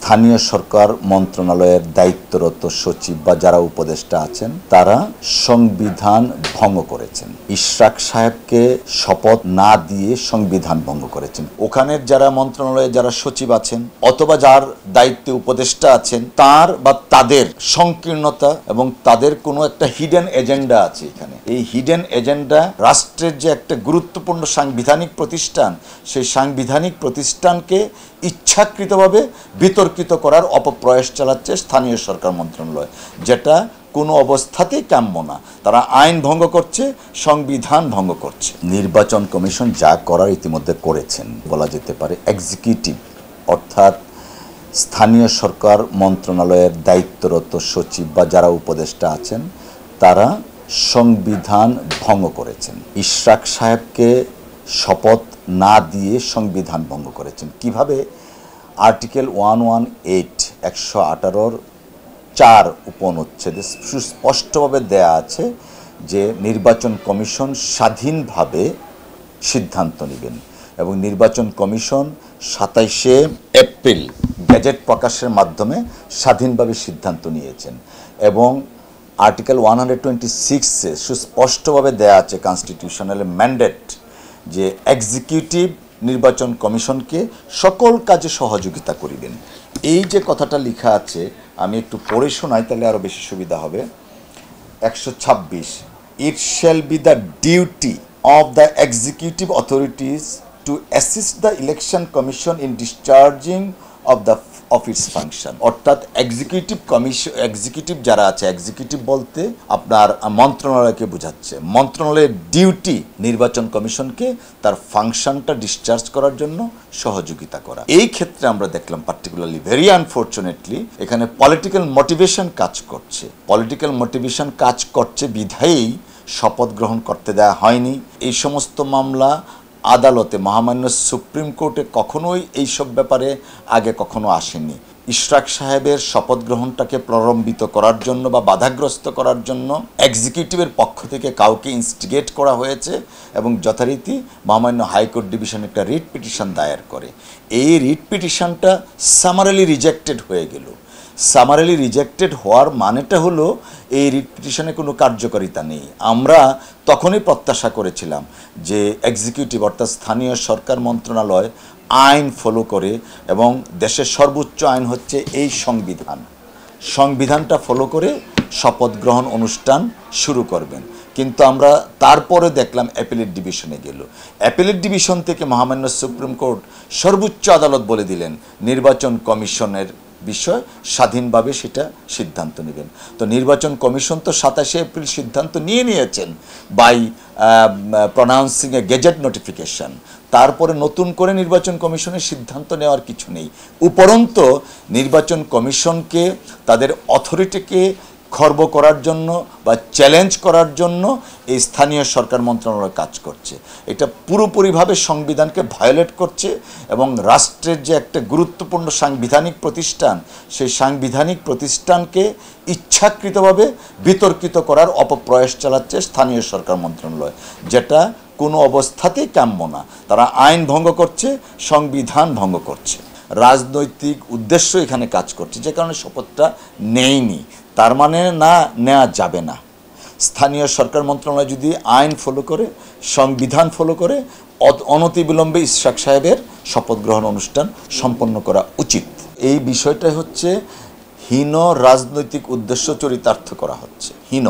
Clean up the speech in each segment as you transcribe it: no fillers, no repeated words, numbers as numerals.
স্থানীয় সরকার মন্ত্রণালয়ের দায়িত্বরত সচিব বা যারা উপদেষ্টা আছেন তারা সংবিধান ভঙ্গ করেছেন। ইশরাক সাহেবকে শপথ না দিয়ে সংবিধান ভঙ্গ করেছেন। ওখানের যারা মন্ত্রণালয়ে যারা সচিব আছেন অথবা যার দায়িত্বে উপদেষ্টা আছেন তার বা তাদের সংকীর্ণতা এবং তাদের কোনো একটা হিডেন এজেন্ডা আছে এখানে। এই হিডেন এজেন্ডা রাষ্ট্রের যে একটা গুরুত্বপূর্ণ সাংবিধানিক প্রতিষ্ঠান, সেই সাংবিধানিক প্রতিষ্ঠানকে ইচ্ছাকৃতভাবে বিতর্কিত করার অপপ্রয়াস চালাচ্ছে স্থানীয় সরকার মন্ত্রণালয়, যেটা কোনো অবস্থাতেই কাম্য না। তারা আইন ভঙ্গ করছে, সংবিধান ভঙ্গ করছে। নির্বাচন কমিশন যা করার ইতিমধ্যে করেছেন, বলা যেতে পারে এক্সিকিউটিভ অর্থাৎ স্থানীয় সরকার মন্ত্রণালয়ের দায়িত্বরত সচিব বা যারা উপদেষ্টা আছেন তারা সংবিধান ভঙ্গ করেছেন। ইশরাক সাহেবকে শপথ না দিয়ে সংবিধান ভঙ্গ করেছেন। কিভাবে? আর্টিকেল 118 4 উপনুচ্ছেদে সুস্পষ্টভাবে দেয়া আছে যে নির্বাচন কমিশন স্বাধীনভাবে সিদ্ধান্ত নেবেন এবং নির্বাচন কমিশন 27শে এপ্রিল গেজেট প্রকাশের মাধ্যমে স্বাধীনভাবে সিদ্ধান্ত নিয়েছেন এবং আর্টিকেল 126-এ সুস্পষ্টভাবে দেয়া আছে কনস্টিটিউশনাল ম্যান্ডেট যে এক্সিকিউটিভ নির্বাচন কমিশনকে সকল কাজে সহযোগিতা করিবেন। এই যে কথাটা লেখা আছে আমি একটু পড়ে শোনাই, তাহলে আরও বেশি সুবিধা হবে। 126, ইট shall be the duty of the executive authorities two assist the election commission in discharging of its function. অর্থাৎ এক্সিকিউটিভ যারা আছে, এক্সিকিউটিভ বলতে আপনার মন্ত্রণালয়কে বোঝাচ্ছে। মন্ত্রণালয়ের ডিউটি নির্বাচন কমিশনকে তার ফাংশনটা ডিসচার্জ করার জন্য সহযোগিতা করা। এই ক্ষেত্রে আমরা দেখলাম পার্টিকুলারলি ভেরি আনফর্চুনেটলি এখানে পলিটিক্যাল মোটিভেশন কাজ করছে বিধায়ী শপথ গ্রহণ করতে দেওয়া হয়নি। এই সমস্ত মামলা আদালতে মহামান্য সুপ্রিম কোর্টে কখনোই এইসব ব্যাপারে আগে কখনো আসেনি। ইশরাক সাহেবের শপথ গ্রহণটাকে প্রলম্বিত করার জন্য বা বাধাগ্রস্ত করার জন্য এক্সিকিউটিভের পক্ষ থেকে কাউকে ইনস্টিগেট করা হয়েছে এবং যথারীতি মহামান্য হাইকোর্ট ডিভিশন একটা রিট পিটিশন দায়ের করে। এই রিট পিটিশনটা সামারিলি রিজেক্টেড হয়ে গেল। সামারিলি রিজেক্টেড হওয়ার মানেটা হলো এই রিট পিটিশনে কোনো কার্যকারিতা নেই। আমরা তখনই প্রত্যাশা করেছিলাম যে এক্সিকিউটিভ অর্থাৎ স্থানীয় সরকার মন্ত্রণালয় আইন ফলো করে এবং দেশের সর্বোচ্চ আইন হচ্ছে এই সংবিধানটা ফলো করে শপথ গ্রহণ অনুষ্ঠান শুরু করবেন। কিন্তু আমরা তারপরে দেখলাম অ্যাপিলেট ডিভিশনে গেল। অ্যাপিলেট ডিভিশন থেকে মহামান্য সুপ্রিম কোর্ট সর্বোচ্চ আদালত বলে দিলেন নির্বাচন কমিশনের বিষয় স্বাধীনভাবে সেটা সিদ্ধান্ত নেবেন। তো নির্বাচন কমিশন তো 27শে এপ্রিল সিদ্ধান্ত নিয়েছেন by pronouncing a gazette notification. তারপরে নতুন করে নির্বাচন কমিশনের সিদ্ধান্ত নেওয়ার কিছু নেই। উপরন্ত নির্বাচন কমিশনকে তাদের অথরিটিকে খর্ব করার জন্য বা চ্যালেঞ্জ করার জন্য এই স্থানীয় সরকার মন্ত্রণালয় কাজ করছে। এটা পুরোপুরিভাবে সংবিধানকে ভায়োলেট করছে এবং রাষ্ট্রের যে একটা গুরুত্বপূর্ণ সাংবিধানিক প্রতিষ্ঠান, সেই সাংবিধানিক প্রতিষ্ঠানকে ইচ্ছাকৃতভাবে বিতর্কিত করার অপপ্রয়াস চালাচ্ছে স্থানীয় সরকার মন্ত্রণালয়, যেটা কোনো অবস্থাতেই কাম্য না। তারা আইন ভঙ্গ করছে, সংবিধান ভঙ্গ করছে। রাজনৈতিক উদ্দেশ্য এখানে কাজ করছে, যে কারণে শপথটা নেয়নি। তার মানে না নেওয়া যাবে না। স্থানীয় সরকার মন্ত্রণালয় যদি আইন ফলো করে, সংবিধান ফলো করে, অনতিবিলম্বে ইশরাক সাহেবের শপথ গ্রহণ অনুষ্ঠান সম্পন্ন করা উচিত। এই বিষয়টাই হচ্ছে হীন রাজনৈতিক উদ্দেশ্য চরিতার্থ করা হচ্ছে, হীন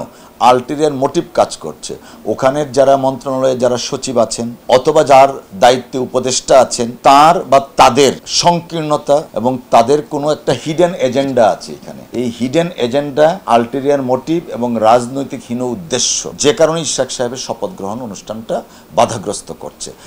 আলটেরিয়ার মোটিভ কাজ করছে। ওখানের যারা মন্ত্রণালয়ে যারা সচিব আছেন অথবা যার দায়িত্বে উপদেষ্টা আছেন তার বা তাদের সংকীর্ণতা এবং তাদের কোনো একটা হিডেন এজেন্ডা আছে এখানে। এই হিডেন এজেন্ডা, আলটেরিয়ার মোটিভ এবং রাজনৈতিক হীন উদ্দেশ্য, যে কারণে ইশরাক সাহেবের শপথ গ্রহণ অনুষ্ঠানটা বাধাগ্রস্ত করছে।